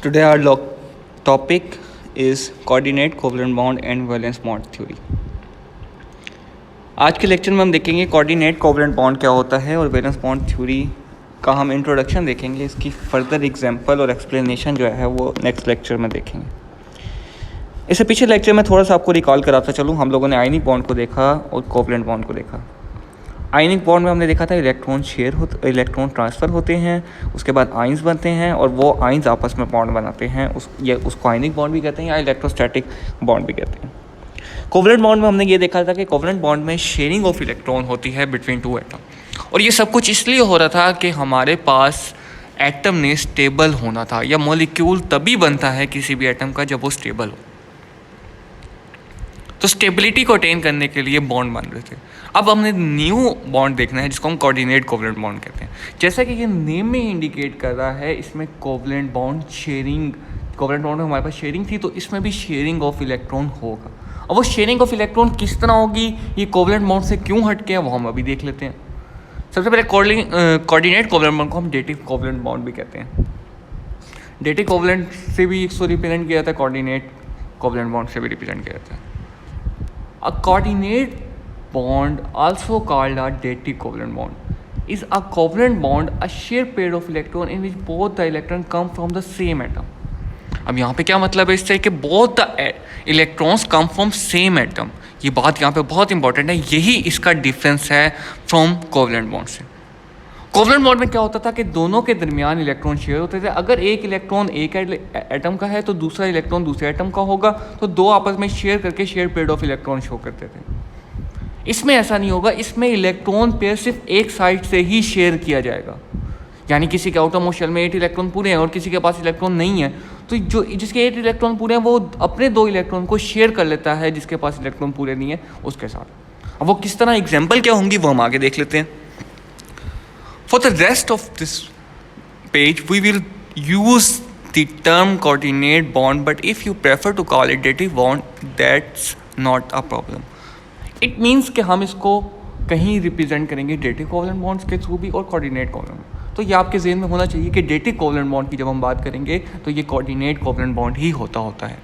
Today our topic is coordinate covalent bond and valence bond theory. आज के lecture में हम देखेंगे कोऑर्डिनेट कोवलेंट बॉन्ड क्या होता है और वैलेंस बॉन्ड थ्योरी का हम इंट्रोडक्शन देखेंगे. इसकी फर्दर एग्जांपल और एक्सप्लेनेशन जो है वो नेक्स्ट लेक्चर में देखेंगे. इससे पीछे लेक्चर में थोड़ा सा आपको रिकॉल कराता चलूँ. हम लोगों ने आयनिक बॉन्ड को देखा और कोवलेंट बॉन्ड को देखा. आयनिक बॉन्ड में हमने देखा था इलेक्ट्रॉन ट्रांसफ़र होते हैं, उसके बाद आइंस बनते हैं और वो आइंस आपस में बॉन्ड बनाते हैं. उसको आयनिक बॉन्ड भी कहते हैं या इलेक्ट्रोस्टैटिक बॉन्ड भी कहते हैं. कोवलेंट बॉन्ड में हमने ये देखा था कि कोवलेंट बॉन्ड में शेयरिंग ऑफ इलेक्ट्रॉन होती है बिटवीन टू एटम. और ये सब कुछ इसलिए हो रहा था कि हमारे पास एटम ने स्टेबल होना था, या मॉलिक्यूल तभी बनता है किसी भी एटम का जब वो स्टेबल हो. तो स्टेबिलिटी को अटेन करने के लिए बॉन्ड बन रहे थे. अब हमने न्यू बॉन्ड देखना है जिसको हम कोऑर्डिनेट कोवलेंट बॉन्ड कहते हैं. जैसा कि ये नेम में इंडिकेट कर रहा है, इसमें covalent bond sharing, covalent bond में हमारे पास शेयरिंग थी, तो इसमें भी शेयरिंग ऑफ इलेक्ट्रॉन होगा. अब वो शेयरिंग ऑफ इलेक्ट्रॉन किस तरह होगी, ये कोवलेंट बॉन्ड से क्यों हटके है, वो हम अभी देख लेते हैं. सबसे पहले कोऑर्डिनेट कोवलेंट बॉन्ड को हम डेटिव कोवलेंट बॉन्ड भी कहते हैं. डेटिव कोवलेंट से भी इसको रिप्रेजेंट किया जाता है, कोऑर्डिनेट कोवलेंट बॉन्ड से भी रिप्रेजेंट किया जाता है. A coordinate bond, also called a dative covalent bond, is a covalent bond, a shared pair of electron in which both the electrons come from the same atom. अब यहाँ पे क्या मतलब है इससे कि both the electrons come from same atom. ये बात यहाँ पे बहुत इंपॉर्टेंट है. यही इसका डिफरेंस है फ्रॉम कोवलेंट बॉन्ड से. कोवलेंट बॉन्ड में क्या होता था कि दोनों के दरमियान इलेक्ट्रॉन शेयर होते थे. अगर एक इलेक्ट्रॉन एक एटम का है तो दूसरा इलेक्ट्रॉन दूसरे एटम का होगा, तो दो आपस में शेयर करके share pair of electron show करते थे. इसमें ऐसा नहीं होगा. इसमें इलेक्ट्रॉन पेयर सिर्फ एक साइड से ही शेयर किया जाएगा. यानी किसी के आउटर मोस्ट शेल में 8 इलेक्ट्रॉन पूरे हैं और किसी के पास इलेक्ट्रॉन नहीं है, तो जो जिसके 8 इलेक्ट्रॉन पूरे हैं वो अपने 2 इलेक्ट्रॉन को शेयर कर लेता है जिसके पास इलेक्ट्रॉन पूरे नहीं है उसके साथ. अब वो किस तरह, एग्जाम्पल क्या होंगी वो हम आगे देख लेते हैं. For the rest of this page, we will use the term coordinate bond, but if you prefer to call it dative bond, that's not a problem. It means कि हम इसको कहीं रिप्रेजेंट करेंगे dative covalent bonds के through भी और coordinate covalent. तो ये आपके ज़हन में होना चाहिए कि dative covalent bond की जब हम बात करेंगे तो ये coordinate covalent bond ही होता है.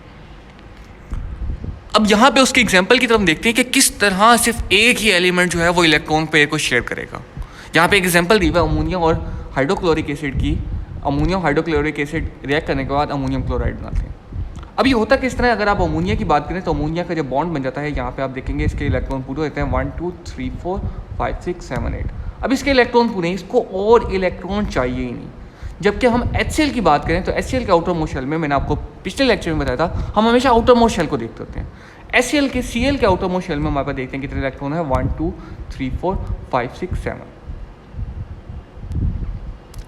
अब यहाँ पे उसके एग्जाम्पल की तरफ देखते हैं कि किस तरह सिर्फ एक ही एलिमेंट जो है वो इलेक्ट्रॉन पेयर को शेयर करेगा. यहाँ पे एक एग्जांपल दी हुआ है अमोनिया और हाइड्रोक्लोरिक एसिड की. अमोनिया और हाइड्रोक्लोरिक एसिड रिएक्ट करने के बाद अमोनियम क्लोराइड बनाते हैं. अब ये होता किस तरह, अगर आप अमोनिया की बात करें तो अमोनिया का जब बॉन्ड बन जाता है, यहाँ पे आप देखेंगे इसके इलेक्ट्रॉन पूरे होते हैं 1 2 3 4 5 6 7 8. अब इसके इलेक्ट्रॉन पूरे, इसको और इलेक्ट्रॉन चाहिए ही नहीं. जबकि हम HCl की बात करें तो HCl के आउटर मोस्ट शेल में, मैंने आपको पिछले लेक्चर में बताया था, हम हमेशा आउटर मोस्ट शेल को देखते होते हैं. HCl के Cl के आउटर मोस्ट शेल में हमारे पास देखते हैं कितने इलेक्ट्रॉन है, 1 2 3 4 5 6 7.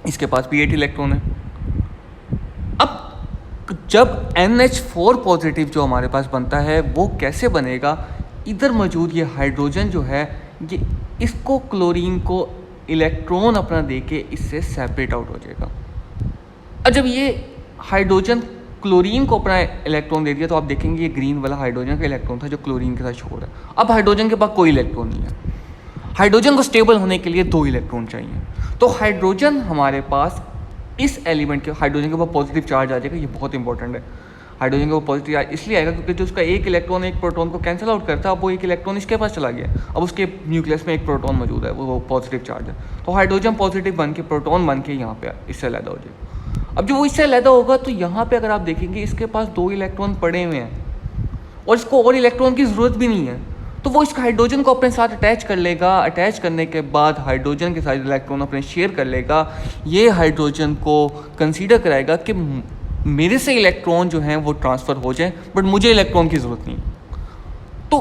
इसके पास भी 8 इलेक्ट्रॉन है. अब जब NH4 पॉजिटिव जो हमारे पास बनता है वो कैसे बनेगा, इधर मौजूद ये हाइड्रोजन जो है ये इसको क्लोरीन को इलेक्ट्रॉन अपना देके इससे सेपरेट आउट हो जाएगा. और जब ये हाइड्रोजन क्लोरीन को अपना इलेक्ट्रॉन दे दिया तो आप देखेंगे ये ग्रीन वाला हाइड्रोजन का इलेक्ट्रॉन था जो क्लोरीन के साथ छोड़ रहा है. अब हाइड्रोजन के पास कोई इलेक्ट्रॉन नहीं है. हाइड्रोजन को स्टेबल होने के लिए 2 इलेक्ट्रॉन चाहिए. तो हाइड्रोजन हमारे पास इस एलिमेंट के, हाइड्रोजन के ऊपर पॉजिटिव चार्ज आ जाएगा. ये बहुत इंपॉर्टेंट है. हाइड्रोजन के ऊपर पॉजिटिव चार्ज इसलिए आएगा क्योंकि जो उसका एक इलेक्ट्रॉन एक प्रोटॉन को कैंसिल आउट करता है, अब वो एक इलेक्ट्रॉन इसके पास चला गया. अब उसके न्यूक्लियस में एक प्रोटॉन मौजूद है, वो पॉजिटिव चार्ज है. तो हाइड्रोजन पॉजिटिव बन के प्रोटॉन बन के यहाँ पे इससे अलग हो जाएगा. अब जब वो इससे अलग होगा तो यहाँ पे अगर आप देखेंगे इसके पास 2 इलेक्ट्रॉन पड़े हुए हैं और इसको और इलेक्ट्रॉन की ज़रूरत भी नहीं है, तो वो इस हाइड्रोजन को अपने साथ अटैच कर लेगा. अटैच करने के बाद हाइड्रोजन के साथ इलेक्ट्रॉन अपने शेयर कर लेगा. ये हाइड्रोजन को कंसीडर कराएगा कि मेरे से इलेक्ट्रॉन जो हैं वो ट्रांसफ़र हो जाएं, बट मुझे इलेक्ट्रॉन की ज़रूरत नहीं. तो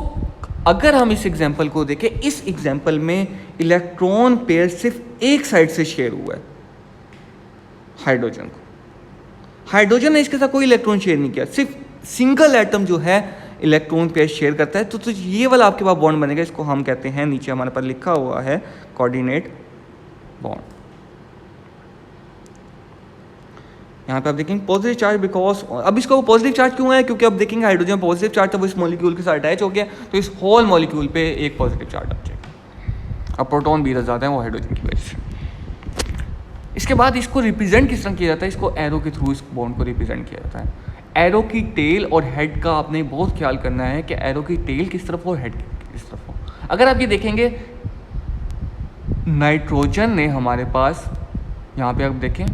अगर हम इस एग्जांपल को देखें, इस एग्जांपल में इलेक्ट्रॉन पेयर सिर्फ एक साइड से शेयर हुआ है हाइड्रोजन को. हाइड्रोजन ने इसके साथ कोई इलेक्ट्रॉन शेयर नहीं किया, सिर्फ सिंगल एटम जो है इलेक्ट्रॉन पेयर शेयर करता है. तो ये वाला आपके पास बॉन्ड बनेगा. इसको हम कहते हैं, नीचे हमारे पास लिखा हुआ है, कोऑर्डिनेट बॉन्ड. यहाँ पे आप देखेंगे पॉजिटिव चार्ज, बिकॉज अब इसको पॉजिटिव चार्ज क्यों है, क्योंकि अब देखेंगे हाइड्रोजन पॉजिटिव चार्ज तब इस मॉलिक्यूल के साथ अटैच हो गया तो इस होल मॉलिक्यूल पे एक पॉजिटिव चार्ज आ जाएगा. अब प्रोटॉन भी ज़्यादा है वो हाइड्रोजन की वजह से. इसके बाद इसको रिप्रेजेंट किस तरह किया जाता है, इसको एरो के थ्रू इस बॉन्ड को रिप्रेजेंट किया जाता है। एरो की टेल और हेड का आपने बहुत ख्याल करना है कि एरो की टेल किस तरफ हो, हेड किस तरफ हो। अगर आप ये देखेंगे नाइट्रोजन ने हमारे पास, यहाँ पे आप देखें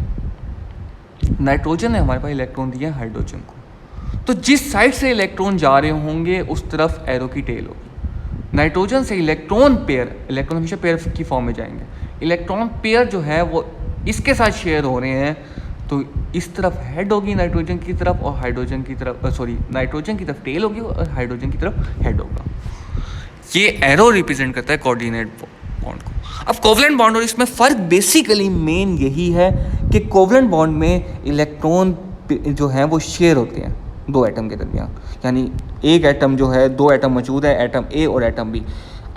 नाइट्रोजन ने हमारे पास इलेक्ट्रॉन दिया हाइड्रोजन को, तो जिस साइड से इलेक्ट्रॉन जा रहे होंगे उस तरफ एरो की टेल होगी। नाइट्रोजन से इलेक्ट्रॉन हमेशा पेयर की फॉर्म में जाएंगे, इलेक्ट्रॉन पेयर जो है वो इसके साथ शेयर हो रहे हैं, तो इस तरफ हेड होगी नाइट्रोजन की तरफ और हाइड्रोजन की तरफ नाइट्रोजन की तरफ टेल होगी और हाइड्रोजन की तरफ हेड होगा। ये एरो रिप्रेजेंट करता है कोऑर्डिनेट बॉन्ड को। अब कोवलेंट बॉन्ड और इसमें फ़र्क बेसिकली मेन यही है कि कोवलेंट बॉन्ड में इलेक्ट्रॉन जो है वो शेयर होते हैं दो एटम के दरमियान, यानी एक एटम जो है, दो एटम मौजूद है, एटम ए और एटम बी।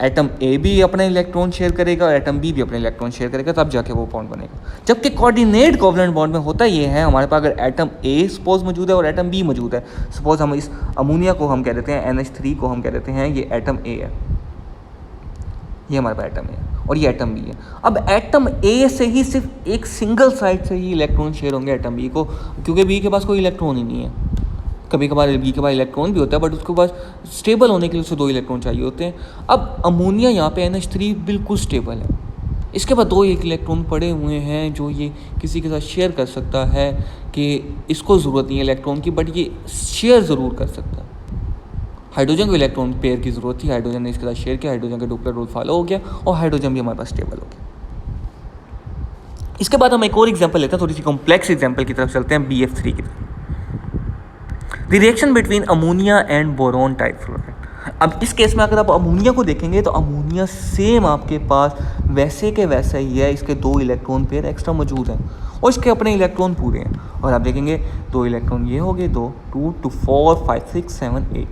एटम ए भी अपना इलेक्ट्रॉन शेयर करेगा और एटम बी भी अपने इलेक्ट्रॉन शेयर करेगा, तब जाके वो बॉन्ड बनेगा। जबकि कोऑर्डिनेट कोवलेंट बॉन्ड में होता ये है, हमारे पास अगर एटम ए सपोज मौजूद है और एटम बी मौजूद है, सपोज हम इस अमोनिया को हम कह देते हैं NH3 को हम कह देते हैं ये एटम ए है, ये हमारे पास एटम है और ये एटम बी है। अब एटम ए से ही सिर्फ एक सिंगल साइड से ही इलेक्ट्रॉन शेयर होंगे एटम बी को, क्योंकि बी के पास कोई इलेक्ट्रॉन ही नहीं है। कभी कभार बी के पास इलेक्ट्रॉन भी होता है, बट उसके पास स्टेबल होने के लिए उसे दो इलेक्ट्रॉन चाहिए होते हैं। अब अमोनिया यहाँ पे NH3 बिल्कुल स्टेबल है, इसके बाद दो एक इलेक्ट्रॉन पड़े हुए हैं जो ये किसी के साथ शेयर कर सकता है, कि इसको ज़रूरत नहीं है इलेक्ट्रॉन की, बट ये शेयर ज़रूर कर सकता है। हाइड्रोजन को इलेक्ट्रॉन पेयर की ज़रूरत थी, हाइड्रोजन ने इसके साथ शेयर किया, हाइड्रोजन का डुप्लीकेट रूल फॉलो हो गया और हाइड्रोजन भी हमारे पास स्टेबल हो गया। इसके बाद हम एक और एग्जांपल लेते हैं, थोड़ी सी कॉम्प्लेक्स एग्जांपल की तरफ चलते हैं, BF3 की तरफ। The reaction between ammonia and boron type fluoride. अब इस केस में अगर आप अमोनिया को देखेंगे तो अमोनिया सेम आपके पास वैसे के वैसा ही है, इसके दो इलेक्ट्रॉन पेयर एक्स्ट्रा मौजूद हैं और इसके अपने इलेक्ट्रॉन पूरे हैं। और आप देखेंगे दो इलेक्ट्रॉन ये हो गए, 2 2 4 5 6 7 8,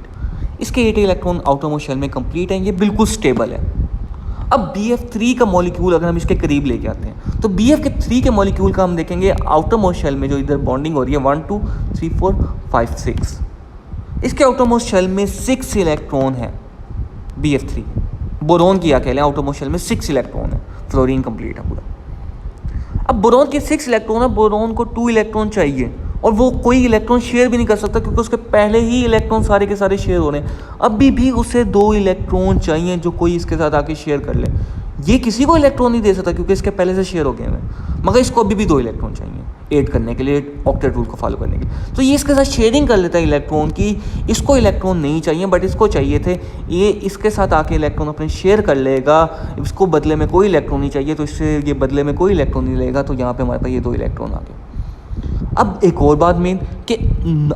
इसके 8 इलेक्ट्रॉन आउटरमोस्ट शेल में कंप्लीट हैं, ये बिल्कुल स्टेबल है। अब BF3 का मॉलिक्यूल अगर हम इसके करीब लेके आते हैं तो BF3 के मॉलिक्यूल का हम देखेंगे आउटरमोस्ट शेल में जो इधर बॉन्डिंग हो रही है 1 2 3 4 5 6, इसके आउटरमोस्ट शेल में 6 इलेक्ट्रॉन है BF3। बोरोन की अकेले आउटरमोस्ट शेल में 6 इलेक्ट्रॉन है, फ्लोरीन कंप्लीट है पूरा। अब बोरोन के 6 इलेक्ट्रॉन है, बोरोन को 2 इलेक्ट्रॉन चाहिए और वो कोई इलेक्ट्रॉन शेयर भी नहीं कर सकता क्योंकि उसके पहले ही इलेक्ट्रॉन सारे के सारे शेयर हो रहे हैं। अभी भी उसे 2 इलेक्ट्रॉन चाहिए जो कोई इसके साथ आके शेयर कर ले। ये किसी को इलेक्ट्रॉन नहीं दे सकता क्योंकि इसके पहले से शेयर हो गए हैं, मगर इसको अभी भी 2 इलेक्ट्रॉन चाहिए ऐड करने के लिए, ऑक्टेट रूल को फॉलो करने के लिए। तो ये इसके साथ शेयरिंग कर लेता है इलेक्ट्रॉन की, इसको इलेक्ट्रॉन नहीं चाहिए बट इसको चाहिए थे, ये इसके साथ आके इलेक्ट्रॉन अपने शेयर कर लेगा, इसको बदले में कोई इलेक्ट्रॉन नहीं चाहिए तो इससे ये बदले में कोई इलेक्ट्रॉन नहीं लेगा, तो यहाँ पर हमारे पास ये 2 इलेक्ट्रॉन आ गए। अब एक और बात मेन कि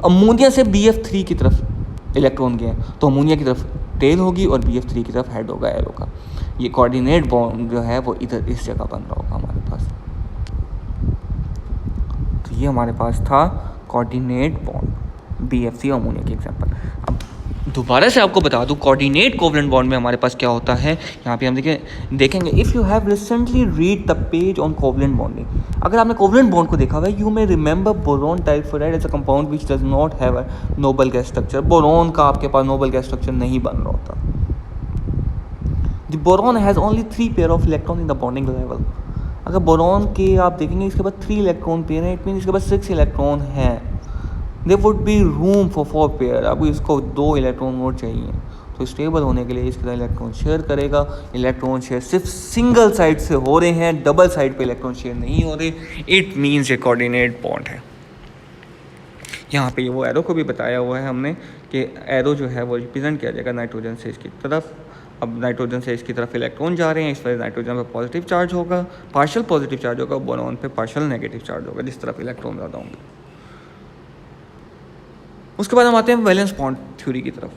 अमोनिया से BF3 की तरफ इलेक्ट्रॉन गए तो अमोनिया की तरफ टेल होगी और BF3 की तरफ हेड होगा एरो का। ये कोऑर्डिनेट बॉन्ड जो है वो इधर इस जगह बन रहा होगा हमारे पास। तो ये हमारे पास था कोऑर्डिनेट बॉन्ड BF3 अमोनिया की एग्जांपल। अब दोबारा से आपको बता दूं कोऑर्डिनेट कोवलेंट बॉन्ड में हमारे पास क्या होता है, यहाँ पे हम देखेंगे if you have recently read the page on covalent bonding. अगर आपने कोवलेंट बॉन्ड को देखा हुआ है, you may remember boron type fluoride as a compound which does not have a noble gas structure. Boron का आपके पास नोबल गैस स्ट्रक्चर नहीं बन रहा होता। The boron has only 3 pair of electron in the bonding level. अगर boron के आप देखेंगे इसके पास 3 इलेक्ट्रॉन पेयर हैं, इट मीन इसके पास 6 इलेक्ट्रॉन हैं। They would be room for 4 pair. अब इसको 2 इलेक्ट्रॉन और चाहिए, तो स्टेबल होने के लिए इसके साथ इलेक्ट्रॉन शेयर करेगा। इलेक्ट्रॉन शेयर सिर्फ सिंगल साइड से हो रहे हैं, डबल साइड पे इलेक्ट्रॉन शेयर नहीं हो रहे। It means A coordinate bond है। यहाँ पे वो एरो को भी बताया हुआ है हमने कि एरो जो है वो रिप्रेजेंट किया जाएगा नाइट्रोजन से इसकी तरफ। अब नाइट्रोजन से इसकी तरफ इलेक्ट्रॉन जा रहे हैं, इस पर नाइट्रोजन पे पॉजिटिव चार्ज होगा, पार्शियल पॉजिटिव चार्ज होगा, बोरॉन पे पार्शियल नेगेटिव चार्ज होगा जिस तरफ इलेक्ट्रॉन ज़्यादा होंगे। उसके बाद हम आते हैं वैलेंस बॉन्ड थ्योरी की तरफ।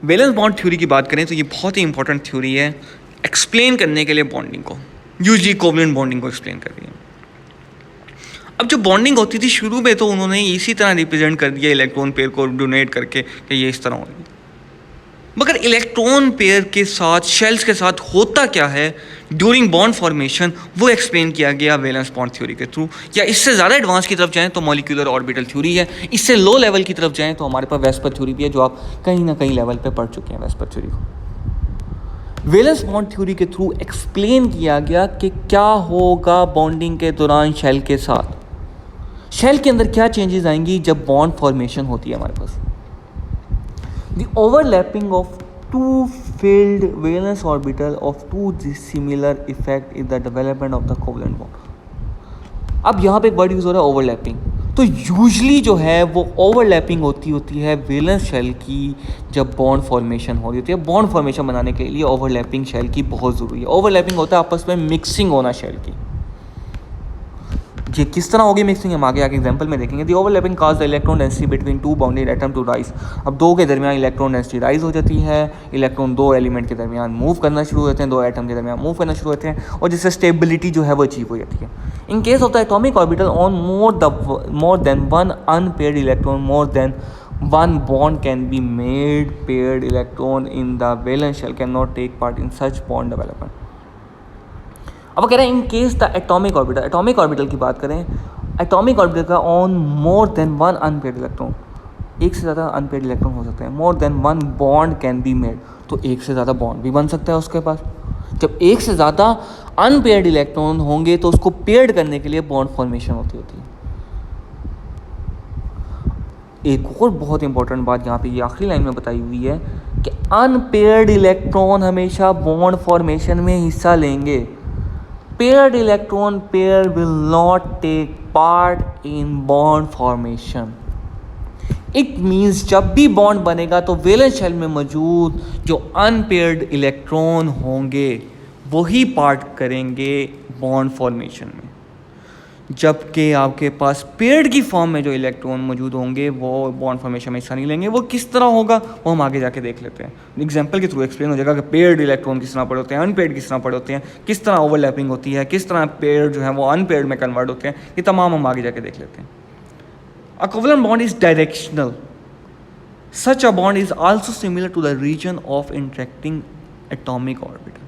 वैलेंस बॉन्ड थ्योरी की बात करें तो ये बहुत ही इंपॉर्टेंट थ्योरी है एक्सप्लेन करने के लिए बॉन्डिंग को, यूजली कोवलेंट बॉन्डिंग को एक्सप्लेन कर रही है। अब जो बॉन्डिंग होती थी शुरू में तो उन्होंने इसी तरह रिप्रेजेंट कर दिया इलेक्ट्रॉन पेयर को डोनेट करके कि ये इस तरह होगी, मगर इलेक्ट्रॉन पेयर के साथ शेल्स के साथ होता क्या है ड्यूरिंग बॉन्ड फॉर्मेशन वो एक्सप्लेन किया गया वैलेंस बॉन्ड थ्योरी के थ्रू। या इससे ज़्यादा एडवांस की तरफ जाएं तो मॉलिक्यूलर ऑर्बिटल थ्योरी है, इससे लो लेवल की तरफ जाएं तो हमारे पास वेस्पर थ्योरी भी है जो आप कहीं ना कहीं लेवल पे पढ़ चुके हैं वेस्पर थ्योरी को। वैलेंस बॉन्ड थ्योरी के थ्रू एक्सप्लेन किया गया कि क्या होगा बॉन्डिंग के दौरान शेल के साथ, शेल के अंदर क्या चेंजेस आएंगी जब बॉन्ड फॉर्मेशन होती है हमारे पास। The overlapping of two filled valence orbital of two dissimilar effect is the development of the covalent bond। अब यहाँ पे एक वर्ड यूज़ हो रहा है ओवरलैपिंग। तो यूजली जो है वो ओवरलैपिंग होती है वैलेंस शेल की जब बॉन्ड फॉर्मेशन हो रही होती है। बॉन्ड फॉर्मेशन बनाने के लिए ओवरलैपिंग शेल की बहुत ज़रूरी है। ओवरलैपिंग होता है आपस में मिक्सिंग होना शेल की। ये किस तरह होगी मिक्सिंग हम आगे एग्जांपल में देखेंगे। The overlapping cause the electron density between two bounded atom to rise. अब दो के दरमियान इलेक्ट्रॉन डेंसिटी राइज हो जाती है, इलेक्ट्रॉन दो एलिमेंट के दरमियान मूव करना शुरू होते हैं, दो एटम के दरमियान मूव करना शुरू होते हैं और जिससे स्टेबिलिटी जो है वो अचीव हो जाती है। In case of the atomic orbital on more than one unpaired electron more than one bond can be made, paired electron in the valence shell cannot take part in such bond development। अब कह रहे हैं in case the atomic orbital की बात करें, atomic orbital का on more than one unpaired electron, एक से ज़्यादा अनपेयर्ड इलेक्ट्रॉन हो सकते हैं। More than one bond can be made, तो एक से ज़्यादा बॉन्ड भी बन सकता है उसके पास। जब एक से ज़्यादा अनपेयर्ड इलेक्ट्रॉन होंगे तो उसको पेयर्ड करने के लिए बॉन्ड फॉर्मेशन होती है। एक और बहुत इंपॉर्टेंट बात यहाँ पे ये आखिरी लाइन में बताई हुई है कि अनपेयर्ड इलेक्ट्रॉन हमेशा बॉन्ड फॉर्मेशन में हिस्सा लेंगे। Paired electron pair will not take part in bond formation. It means जब भी बॉन्ड बनेगा तो वैलेंस शेल में मौजूद जो अनपेयर्ड इलेक्ट्रॉन होंगे वही पार्ट करेंगे बॉन्ड फॉर्मेशन में, जबकि आपके पास पेयर्ड की फॉर्म में जो इलेक्ट्रॉन मौजूद होंगे वो बॉन्ड फॉर्मेशन में हिस्सा नहीं लेंगे। वो किस तरह होगा वो हम आगे जाके देख लेते हैं। एग्जांपल के थ्रू एक्सप्लेन हो जाएगा कि पेयर्ड इलेक्ट्रॉन किस तरह पड़े होते हैं, अनपेयर्ड किस तरह पड़े होते हैं, किस तरह ओवरलैपिंग होती है, किस तरह पेयर्ड जो है वो अनपेयर्ड में कन्वर्ट होते हैं। ये तमाम हम आगे जाके देख लेते हैं। A covalent bond is directional. Such a bond is also similar to the region of interacting atomic orbital.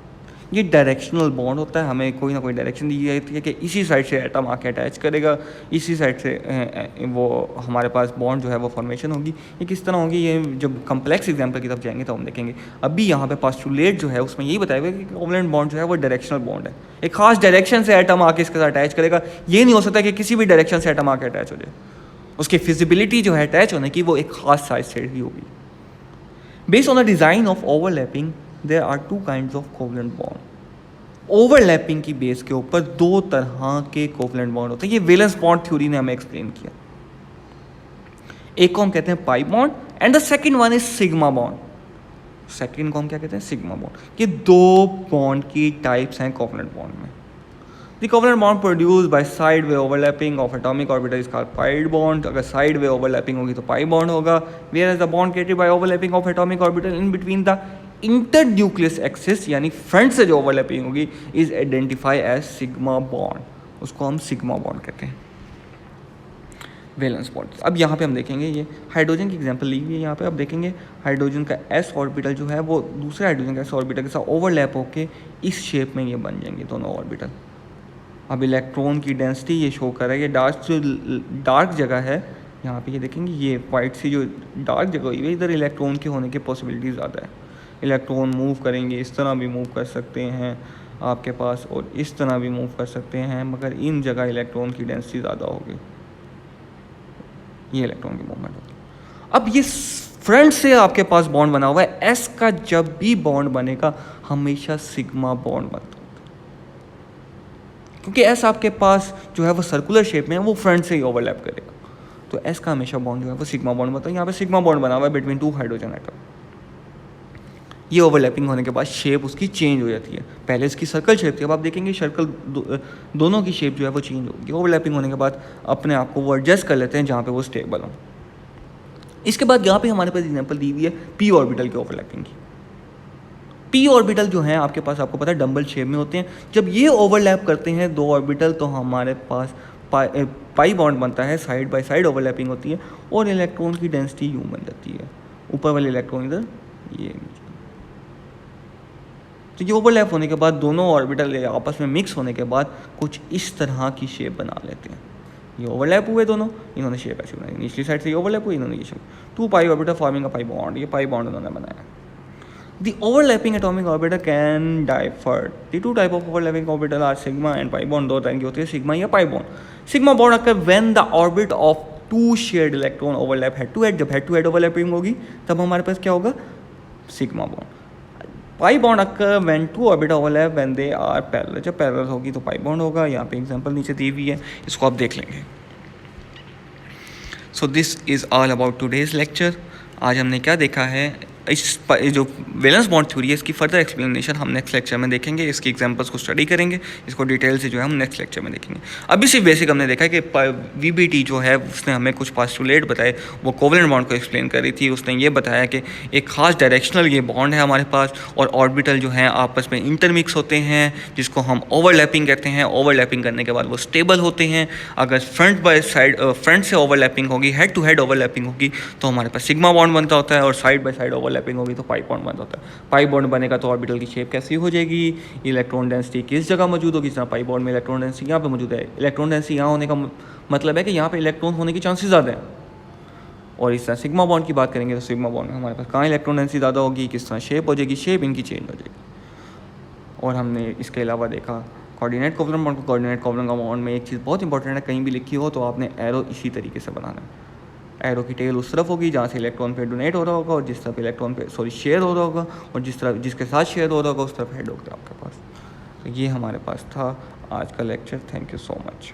ये डायरेक्शनल बॉन्ड होता है, हमें कोई ना कोई डायरेक्शन दी जाती है कि इसी साइड से एटम आके अटैच करेगा, इसी साइड से वो हमारे पास बॉन्ड जो है वो फॉर्मेशन होगी। ये किस तरह होगी ये जब कम्प्लेक्स एग्जाम्पल की तरफ जाएंगे तो हम देखेंगे। अभी यहाँ पे पोस्टुलेट जो है उसमें यही बताया गया कि कोवलेंट बॉन्ड जो है वो डायरेक्शनल बॉन्ड है। एक खास डायरेक्शन से एटम आके इसके साथ अटैच करेगा। ये नहीं हो सकता कि किसी भी डायरेक्शन से एटम आके अटैच हो जाए। उसकी फिजिबिलिटी जो है अटैच होने की वो एक खास साइज से ही होगी। Based on the design of overlapping there are two kinds of covalent bond. Overlapping की बेस के ऊपर दो तरह के कोवलेंट बॉन्ड होते हैं। ये वैलेंस बॉन्ड थ्योरी ने हमें एक्सप्लेन किया। एक को हम कहते हैं pi bond and the second one is sigma bond. Second को हम क्या कहते हैं? Sigma bond. ये दो बॉन्ड की टाइप्स हैं कोवलेंट बॉन्ड में। The covalent bond produced by side way overlapping of atomic orbital is called pi bond. अगर साइड वे ओवरलैपिंग होगी तो पाई बॉन्ड होगा। Whereas the bond created by overlapping of atomic orbital in between the internucleus axis यानी front से जो overlapping होगी is identify as sigma bond. उसको हम सिग्मा बॉन्ड कहते हैं। Valence bond. अब यहाँ पे हम देखेंगे ये हाइड्रोजन की एग्जांपल ली हुई है। यहाँ पे आप देखेंगे हाइड्रोजन का एस ऑर्बिटल जो है वो दूसरे हाइड्रोजन का एस ऑर्बिटल के साथ ओवरलैप होके इस शेप में ये बन जाएंगे दोनों ऑर्बिटल। अब इलेक्ट्रॉन की डेंसिटी ये शो कर रहा है। ये डार्क जगह है यहाँ पे, ये देखेंगे ये वाइट सी जो डार्क जगह हुई है इधर इलेक्ट्रॉन के होने की पॉसिबिलिटी ज़्यादा है। इलेक्ट्रॉन मूव करेंगे, इस तरह भी मूव कर सकते हैं आपके पास और इस तरह भी मूव कर सकते हैं, मगर इन जगह इलेक्ट्रॉन की डेंसिटी ज़्यादा होगी। ये इलेक्ट्रॉन की मूवमेंट होगी। अब ये फ्रंट से आपके पास बॉन्ड बना हुआ है। एस का जब भी बॉन्ड बनेगा हमेशा सिग्मा बॉन्ड बनता है, क्योंकि एस आपके पास जो है वो सर्कुलर शेप में है, वो फ्रंट से ही ओवरलैप करेगा। तो एस का हमेशा बॉन्ड जो है वो सिग्मा बॉन्ड बनता है। यहाँ पे सिग्मा बॉन्ड बना हुआ है बिटवीन टू हाइड्रोजन एटम। ये ओवरलैपिंग होने के बाद शेप उसकी चेंज हो जाती है। पहले इसकी सर्कल शेप थी, अब आप देखेंगे सर्कल दोनों की शेप जो है वो चेंज होगी। ओवरलैपिंग होने के बाद अपने आप को वो एडजस्ट कर लेते हैं जहाँ पे वो स्टेबल हो। इसके बाद यहाँ पे हमारे पास एग्जांपल दी हुई है पी ऑर्बिटल के ओवरलैपिंग की। पी ऑर्बिटल जो है आपके पास आपको पता है डंबल शेप में होते हैं। जब ये ओवरलैप करते हैं दो ऑर्बिटल तो हमारे पास पाई बॉन्ड बनता है, साइड बाय साइड ओवरलैपिंग होती है और इलेक्ट्रॉन की डेंसिटी यूं बन जाती है। ऊपर वाले इलेक्ट्रॉन इधर, ये तो ये ओवरलैप होने के बाद दोनों ऑर्बिटल आपस में मिक्स होने के बाद कुछ इस तरह की शेप बना लेते हैं। ये ओवरलैप हुए दोनों, इन्होंने शेप ऐसी बनाई। निचली साइड से ये ओवरलैप हुई, इन्होंने ये shape. Two pi orbital forming a pi bond. ये पाई बॉन्ड उन्होंने बनाया। The overlapping atomic orbital can differ. The two type of overlapping orbital are sigma and pi bond. दो तरह की होती है, सिग्मा या pi bond. Sigma bond occur when the orbit of two shared electron overlap head to head. जब head to head overlapping होगी तब हमारे पास क्या होगा, sigma bond. Pi bond occur when two orbit overlap when they are parallel. जब parallel होगी तो pi bond होगा. यहाँ पे एग्जांपल नीचे दी हुई है, इसको आप देख लेंगे. So this is all about today's lecture. आज हमने क्या देखा है, इस जो वैलेंस बॉन्ड थ्योरी है इसकी फर्दर एक्सप्लेनेशन हम नेक्स्ट लेक्चर में देखेंगे. इसकी एग्जांपल्स को स्टडी करेंगे, इसको डिटेल से जो है हम नेक्स्ट लेक्चर में देखेंगे. अभी सिर्फ बेसिक हमने देखा कि वीबीटी जो है उसने हमें कुछ पोस्टुलेट बताए, वो कोवेलेंट बॉन्ड को एक्सप्लेन कर रही थी. उसने ये बताया कि एक खास डायरेक्शनल ये बॉन्ड है हमारे पास और ऑर्बिटल जो हैं आपस में इंटरमिक्स होते हैं, जिसको हम ओवरलैपिंग कहते हैं. ओवरलैपिंग करने के बाद वो स्टेबल होते हैं. अगर फ्रंट से ओवरलैपिंग होगी, हेड टू हेड ओवरलैपिंग होगी तो हमारे पास सिग्मा बॉन्ड बनता होता है, और साइड बाय साइड ओवरलैपिंग होगी तो पाई बॉन्ड बंद होता है. पाई बॉन्ड बनेगा तो ऑर्बिटल की शेप कैसी हो जाएगी, इलेक्ट्रॉन डेंसिटी किस जगह मौजूद होगी. जिस तरह पाई बॉन्ड में इलेक्ट्रॉन डेंसिटी यहाँ पे मौजूद है, इलेक्ट्रॉन डेंसिटी यहाँ होने का मतलब है कि यहाँ पे इलेक्ट्रॉन होने की चांसेस ज़्यादा हैं. और इस तरह सिग्मा बॉन्ड की बात करेंगे तो सिग्मा बॉन्ड में हमारे पास कहाँ इलेक्ट्रॉन डेंसिटी ज़्यादा होगी, किस तरह शेप हो जाएगी, शेप इनकी चेंज हो जाएगी. और हमने इसके अलावा देखा कोऑर्डिनेट कोवलेंट बॉन्ड को. कोऑर्डिनेट कोवलेंट बॉन्ड में एक चीज़ बहुत इंपॉर्टेंट है, कहीं भी लिखी हो तो आपने एरो इसी तरीके से बनाना है. एरो की टेल उस तरफ होगी जहाँ से इलेक्ट्रॉन पे डोनेट हो रहा होगा, और जिस तरफ इलेक्ट्रॉन पे शेयर हो रहा होगा, और जिसके साथ शेयर हो रहा होगा उस तरफ हेड होगा आपके पास. तो ये हमारे पास था आज का lecture. Thank you so much.